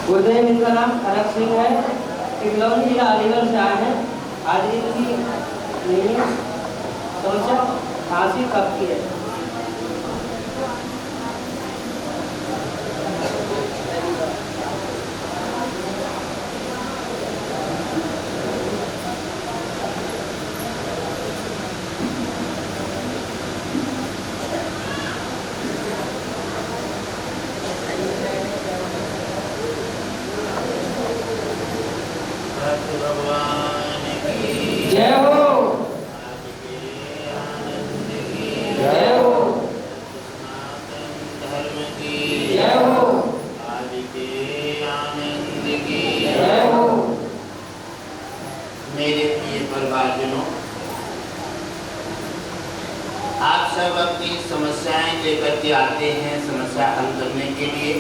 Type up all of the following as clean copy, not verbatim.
गुरुदेव इनका नाम खड़क सिंह है, इकलौनी जिला अलीगढ़ से आए हैं। आज इनकी नहीं समस्या खांसी कब की है। जय हो जय हो धर्म की जय हो आदि के आनंद की जय हो। मेरे प्रिय परिवारजनों, आप सब अपनी समस्याएं लेकर के आते हैं समस्या हल करने के लिए,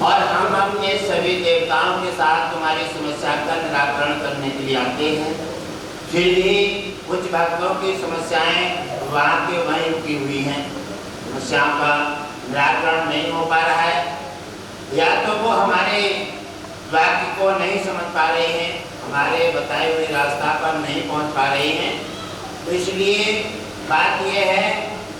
और हम अपने सभी देवताओं के साथ तुम्हारी समस्या का निराकरण करने के लिए आते हैं। फिर भी कुछ भक्तों की समस्याएं वहाँ के वहीं रुकी हुई हैं, समस्याओं का निराकरण नहीं हो पा रहा है, या तो वो हमारे वाक्य को नहीं समझ पा रहे हैं, हमारे बताए हुए रास्ता पर नहीं पहुँच पा रहे हैं। तो इसलिए बात यह है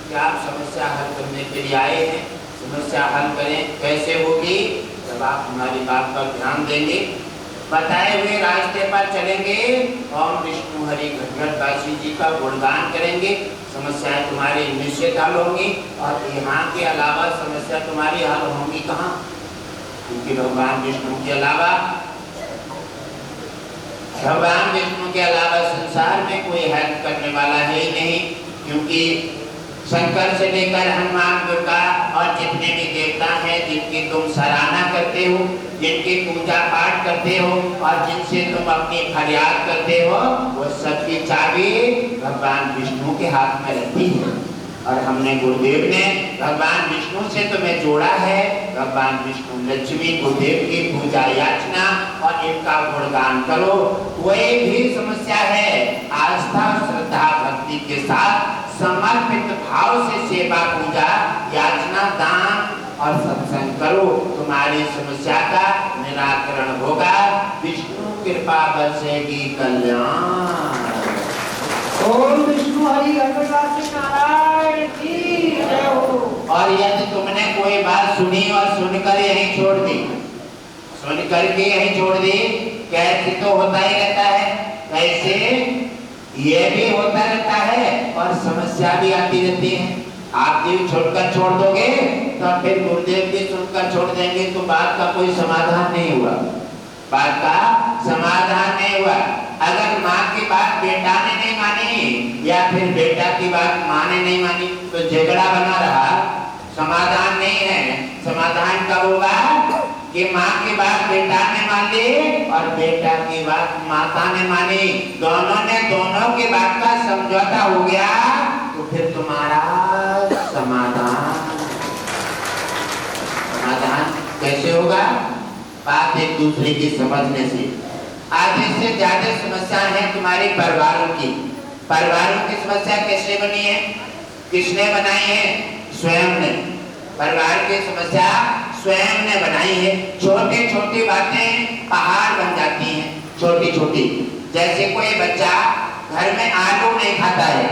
कि आप समस्या हल करने के लिए आए हैं। समस्या हल करें, कैसे होगी? जब आप हमारी बात पर ध्यान देंगे, बताए हुए रास्ते पर चलेंगे, ओम विष्णु हरि घटघट काशी जी का गुणगान करेंगे, समस्याएं तुम्हारी निश्चित हल होंगी। और यहाँ के अलावा समस्या तुम्हारी हल होंगी कहाँ? क्योंकि भगवान विष्णु के अलावा संसार में कोई हेल्प करने वाला है ही नहीं। क्योंकि शंकर से लेकर हनुमान, दुर्गा और जितने भी देवता हैं जिनकी तुम सराहना करते हो, जिनकी पूजा पाठ करते हो और जिनसे तुम अपनी फरियाद करते हो, वो सबकी चाबी भगवान विष्णु के हाथ में रहती है। और हमने गुरुदेव ने भगवान विष्णु से तुम्हें जोड़ा है। भगवान विष्णु लक्ष्मी गुरुदेव की पूजा याचना और इनका गुणगान करो। कोई भी समस्या है, आस्था श्रद्धा भक्ति के साथ समर्पित भाव से सेवा पूजा याचना दान और सत्संग करो, तुम्हारी समस्या का निराकरण होगा। विष्णु कृपा बरसेगी कल्याण। ओम विष्णु हरि घटघट नारायण की जय हो। और यदि तुमने कोई बात सुनी और सुनकर यहीं छोड़ दी, सुन करके यहीं छोड़ दी, कैसे तो होता ही रहता है, कैसे ये भी होता रहता है और समस्या भी आती रहती है। आप जीव छोड़कर छोड़ दोगे तो फिर गुरुदेव भी सुनकर छोड़ देंगे, तो बात का कोई समाधान नहीं हुआ, बात का समाधान नहीं हुआ। अगर माँ की बात बेटा ने नहीं मानी या फिर बेटा की बात माँ ने नहीं मानी तो झगड़ा बना रहा, समाधान नहीं है। समाधान कब होगा कि माँ की बात बेटा ने मान ली और बेटा की बात माता ने मानी, दोनों की बात का समझौता हो गया, तो फिर तुम्हारा समाधान कैसे होगा? बात एक दूसरे की समझने से। आधे से ज्यादा समस्या है तुम्हारे परिवारों की। परिवारों की समस्या कैसे बनी है? किसने बनाई है? स्वयं ने। परिवार की समस्या स्वयं ने बनाई है। छोटी छोटी बातें पहाड़ बन जाती हैं, छोटी छोटी। जैसे कोई बच्चा घर में आलू नहीं खाता है,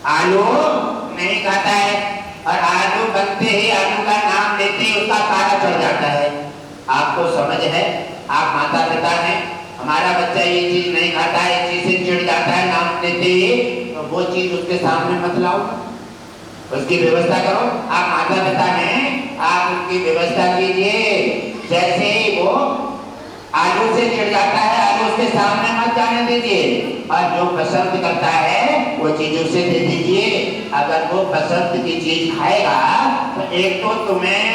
आलू नहीं खाता है, और आलू बनते ही आलू का नाम लेते ही उसका पारा चढ़ जाता है। आपको समझ है? आप माता पिता हैं, हमारा बच्चा ये चीज नहीं खाता है, इस चीज से चिढ़ जाता है नाम लेते ही, तो वो चीज उसके सामने मत लाओ, उसकी व्यवस्था करो। आप माता पिता हैं, आप उनकी व्यवस्था कीजिए। जैसे ही वो आलू से चिढ़ जाता है, आलू उसके सामने मत जाने दीजिए, और जो पसंद करता है वो चीज उसे दे दीजिए। अगर वो पसंद की चीज खाएगा तो एक तो तुम्हें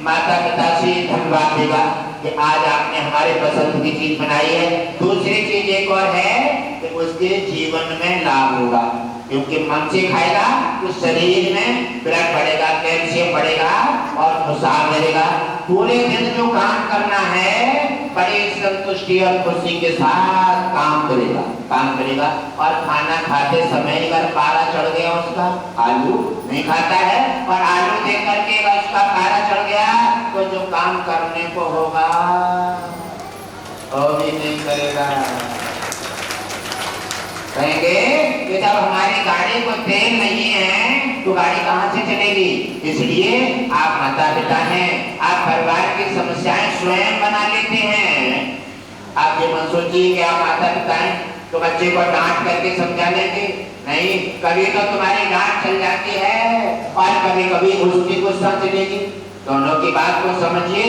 माता पिता से धन्यवाद देगा कि आज आपने हमारे पसंद की चीज बनाई है। दूसरी चीज एक और है कि उसके जीवन में लाभ होगा, क्योंकि मन से खाएगा तो शरीर में ब्लड बढ़ेगा, कैल्शियम बढ़ेगा और खुशहाल रहेगा। पूरे दिन जो काम करना है बड़ी संतुष्टि और खुशी के साथ काम करेगा। और खाना खाते समय अगर पारा चढ़ गया उसका, आलू नहीं खाता है और आलू देख करके उसका पारा चढ़ गया, तो जो काम करने को होगा और भी नहीं करेगा। कहेंगे कि जब हमारी गाड़ी को तेल नहीं है तो गाड़ी कहाँ से चलेगी। इसलिए आप माता पिता हैं, आप परिवार की समस्याएं स्वयं बना लेते हैं। आप ये मत सोचिए कि आप माता पिता हैं तो बच्चे को डांट करके समझा लेंगे, नहीं। कभी तो तुम्हारी डांट चल जाती है और कभी कभी उसकी गुस्सा चलेगी। दोनों की बात को समझिए।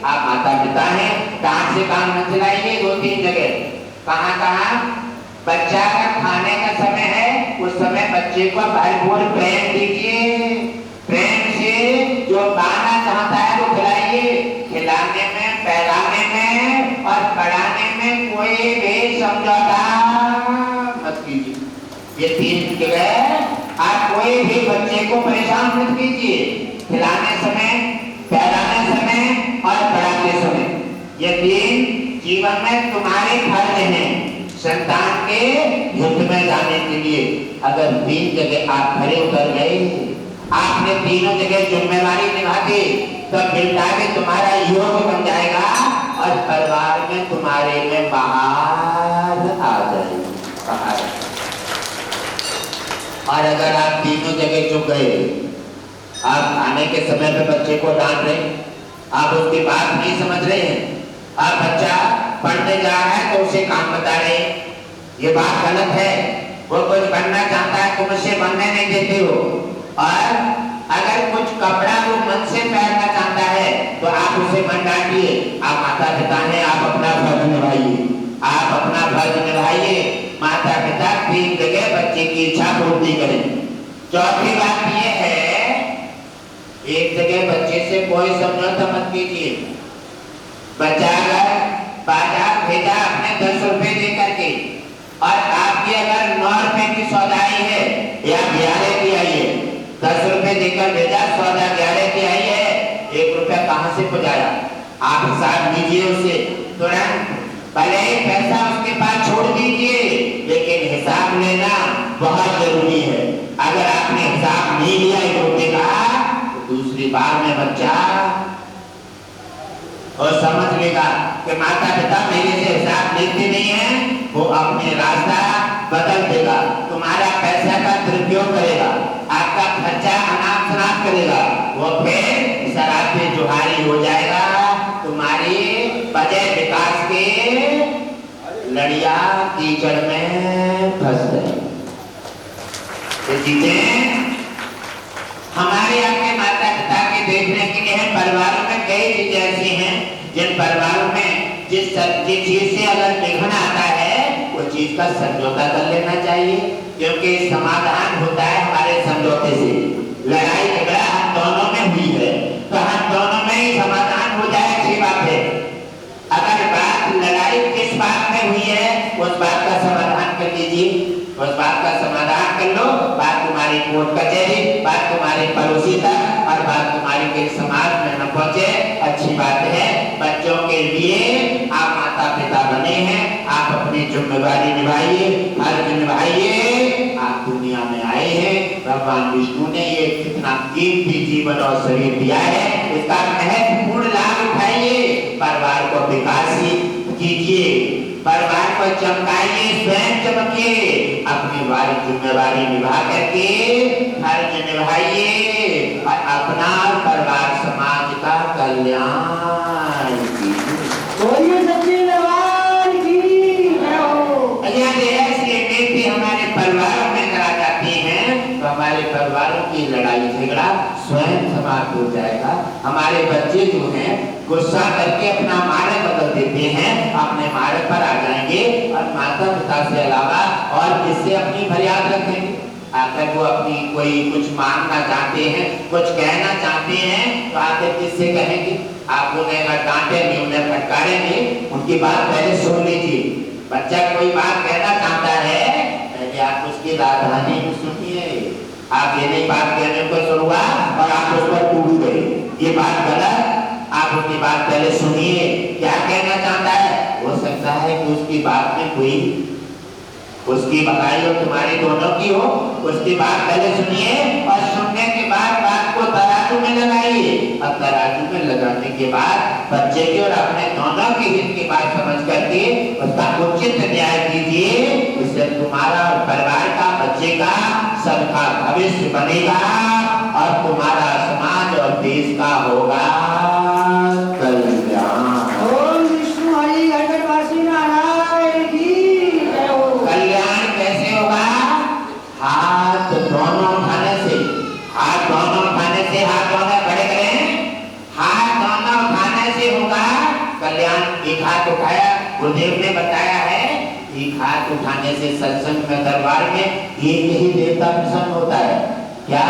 आप माता पिता हैं, डांट से काम न चलाइए। 2-3 जगह कहाँ कहाँ बच्चा का खाने का समय है, उस समय बच्चे को भरपूर प्रेम दीजिए। प्रेम से जो खाना चाहता है वो खिलाइए। खिलाने में, पहलाने में और पढ़ाने में कोई भी समझौता मत कीजिए। ये 3 जगह आप कोई भी बच्चे को परेशान मत कीजिए। खिलाने समय, पहलाने समय और पढ़ाते समय। ये 3 जीवन में तुम्हारे फर्ज हैं संतान के हित में जाने के लिए। अगर 3 जगह आप खड़े उतर गए, आपने तीनों जगह जिम्मेदारी निभा दी, तब बेटा में तुम्हारा योग बन जाएगा और परिवार में तुम्हारे में बाहर आ जाएगी, बाहर। और अगर आप तीनों जगह चुप गए, आप खाने के समय पे बच्चे को डांट रहे, आप उसकी बात नहीं समझ रहे हैं, आप बच्चा पढ़ने जा रहा है तो उसे काम बता रहे, ये बात गलत है। वो कुछ बनना चाहता है, तुम उसे बनने नहीं देते हो। और अगर कुछ कपड़ा वो मन से पहनना चाहता है तो आप उसे मन डांटिए। आप माता पिता हैं, आप अपना फर्ज निभाइए, आप अपना फर्ज निभाइए। माता पिता 3 जगह बच्चे की इच्छा पूर्ति करें। चौथी बात ये है, एक जगह बच्चे से कोई समझौता मत कीजिए। बच्चा अगर बाजार भेजा अपने 10 रुपए दे करके और आपकी अगर 9 रुपए की सौदाई है या 11 की आई है, 10 रुपए देकर भेजा, सौदा 11 की आई है, 1 रुपया कहाँ से पहुंचाया। आप हिसाब लीजिए उसे तुरंत। भले ही पैसा उसके पास छोड़ दीजिए, लेकिन हिसाब लेना बहुत जरूरी है। अगर आपने हिसाब नहीं लिया 1 रुपए का, तो दूसरी बार में बच्चा और समझ लेगा कि माता पिता मेरे से हिसाब लेते नहीं है, वो अपने रास्ता बदल देगा, तुम्हारा पैसा का दुरुपयोग करेगा, आपका खर्चा अनाप शनाप करेगा, वो फिर शराबी जुहारी हो जाएगा, तुम्हारी बजट विकास के लड़िया कीचड़ में फंस जाएगी। ये चीजें हमारे आपके माता पिता के देखने के लिए है। परिवारों में कई चीजें ऐसी हैं जिन परिवारों में जिस चीज से अगर विघ्न आता है वो चीज का समझौता कर लेना चाहिए, क्योंकि समाधान होता है हमारे समझौते से। लड़ाई झगड़ा हम दोनों में हुई है तो हम दोनों में ही समाधान हो जाए, अच्छी बात है। अगर बात लड़ाई किस बात में हुई है उस बात का समाधान कर लीजिए, उस बात का समाधान कर लो। बात तुम्हारी कोर्ट कचहरी, बात तुम्हारे पड़ोसी तक और बात तुम्हारी के समाज में न पहुंचे, अच्छी बात है। बच्चों के लिए आप माता पिता बने हैं, आप अपनी जिम्मेदारी निभाइए, फर्ज निभाइए। आप दुनिया में आए हैं, भगवान विष्णु ने ये कितना कीमती जीवन और शरीर दिया है, इसका महत्वपूर्ण लाभ उठाइए। परिवार को विकासित कीजिए, परिवार को चमकाइए, स्वयं चमकिए, अपनी वारी जिम्मेदारी निभा करके फर्ज निभाइए और अपना परिवार समाज का कल्याण कीजिए। हमारे परिवारों में करा जाती हैं तो हमारे परिवारों की लड़ाई झगड़ा स्वयं समाप्त हो जाएगा। हमारे बच्चे जो हैं गुस्सा करके अपना मार्ग बदल देते हैं, अपने मार्ग पर आ जाएंगे और माता पिता से अलावा और किससे अपनी फरियाद रखेंगे। अगर वो अपनी कोई कुछ मांगना चाहते हैं, कुछ कहना चाहते हैं तो आखिर किससे कहेंगे। आप उन्हें अगर डांटेंगे, उन्हें फटकारेंगे, उनकी बात पहले सुन लीजिए। बच्चा कोई बात कहना चाहता है, पहले आप उसकी राजधानी में सुनिए। आप ये नहीं बात कहने को शुरुआ और आप उस पर टूट गए, ये बात गलत। आप उसकी बात पहले सुनिए, क्या कहना चाहता है। हो सकता है कि उसकी बात में कोई उसकी भलाई और तुम्हारी दोनों की हो, उसकी बात पहले सुनिए और सुनने के बाद बात को तराजू में लगाइए, और तराजू में लगाने के बाद बच्चे के और अपने दोनों के हित की बात समझ करके उसका उचित न्याय दीजिए। इससे तुम्हारा और परिवार का, बच्चे का, सबका भविष्य बनेगा और तुम्हारा समाज और देश का होगा कल्याण। ओम विष्णु हरि घटवासी नारायण की जय हो। कल्याण कैसे होगा? हाथ दोनों उठाने से, हाथ दोनों उठाने से, हाथ दोनों खड़े करें, हाथ दोनों उठाने से होगा कल्याण। एक हाथ उठाया, गुरुदेव ने बताया है, एक हाथ उठाने से सत्संग में, दरबार में एक ही देवता प्रसन्न होता है। क्या?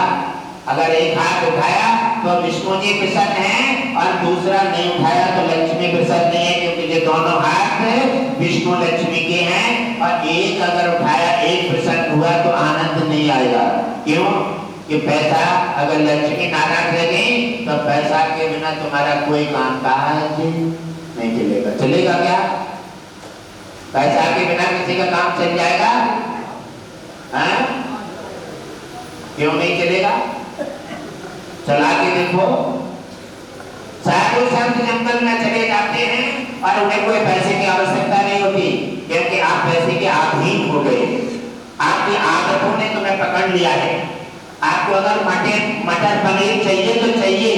अगर एक हाथ उठाया तो विष्णु जी प्रसन्न हैं और दूसरा नहीं उठाया तो लक्ष्मी प्रसन्न नहीं है, क्योंकि ये दोनों हाथ विष्णु लक्ष्मी के हैं। और एक अगर उठाया, एक प्रसन्न हुआ तो आनंद नहीं आएगा। क्यों? कि पैसा अगर लक्ष्मी नारायण रह गई तो पैसा के बिना तुम्हारा कोई काम काज नहीं चलेगा। चलेगा क्या? पैसा के बिना किसी का काम चल जाएगा? हाँ? क्यों नहीं चलेगा? चला के देखो। साधु संत जंगल में चले जाते हैं और उन्हें कोई पैसे की आवश्यकता नहीं होती, क्योंकि आप पैसे के अधीन हो गए। आपकी आदतों ने तुम्हें पकड़ लिया है। आपको अगर मटर पनीर चाहिए तो चाहिए,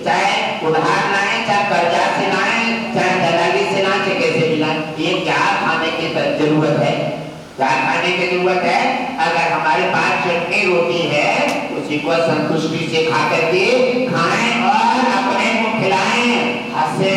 चाहे उधार लाए, चाहे कर्जा से लाए, चाहे दलाली से लाए, चाहे कैसे भी लाए। ये क्या खाने की जरूरत है? क्या खाने की जरूरत है? अगर हमारे पास चटनी रोटी है, उसी को संतुष्टि से खा करके खाएं और अपने को खिलाएं, हंसे।